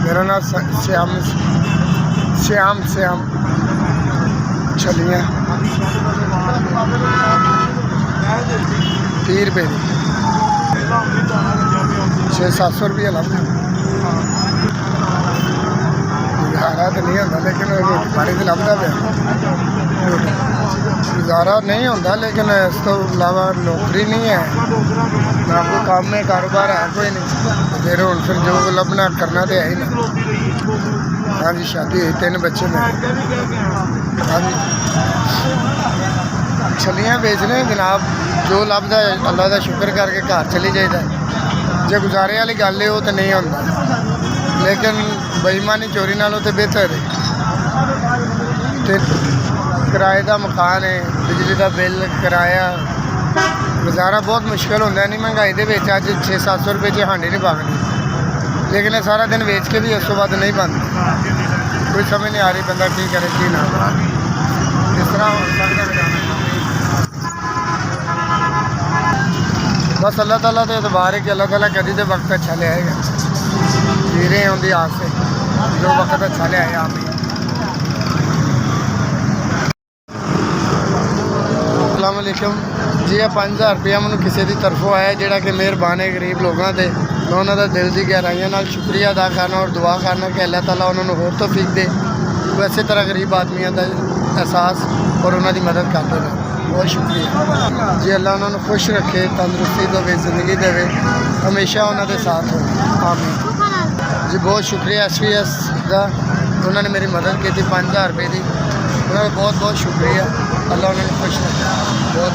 मेरा नाम श्याम श्याम श्याम छलियाँ 30 रुपये 600-700 रुपया लगता। गुजारा तो नहीं होता लेकिन रोटी पानी तो लगता पे गुजारा नहीं होता, लेकिन इस तो अलावा नौकरी नहीं है ना कोई काम में कारोबार है कोई नहीं। फिर हूँ फिर जो लभना करना तो है ही ना। हाँ जी शादी हुई 3 बच्चे में। हाँ जी छलियाँ बेचने जनाब जो लभदा अल्लाह का शुक्र करके घर चली जाइए। जो गुजारे वाली गल है वो तो नहीं होता, लेकिन बेईमानी चोरी नालों तो बेहतर है। किराए का मकान है, बिजली का बिल, किराया, गुजारा बहुत मुश्किल होता है। नहीं महंगाई के अज 600-700 रुपये च हांडी नहीं पकनी, लेकिन सारा दिन बेच के भी उस तो बाद नहीं बनती। कोई समझ नहीं आ रही बंदा की करे की ना किस तरह हो सकता। बस अल्लाह ताला तो एतबार है कि अल्लाह ताला कभी तो वक्त अच्छा ले आएगा। जी रहे हैं उनकी आस से जो वक्त अच्छा ले आए आप। अस्सलाम वालेकुम जी। 5000 रुपया मैं किसी की तरफों आया जोड़ा कि मेहरबान है गरीब लोगों से। मैं उन्होंने दिल की गहराइयों शुक्रिया अदा करना और दुआ करना कि अल्लाह ताला उन्होंने होर तौफीक दे, वो इस तरह गरीब आदमियों का एहसास और उन्होंनी मदद करते हैं। बहुत शुक्रिया जी। अल्लाह उन्होंने खुश रखे, तंदुरुस्ती देवे, जिंदगी देवे, हमेशा उन्होंने साथ हो। आमीन जी। बहुत शुक्रिया SVS का, उन्होंने मेरी मदद की थी 5000 रुपये की। उन्होंने बहुत बहुत शुक्रिया। अल्लाह उन्होंने खुश रखे। बहुत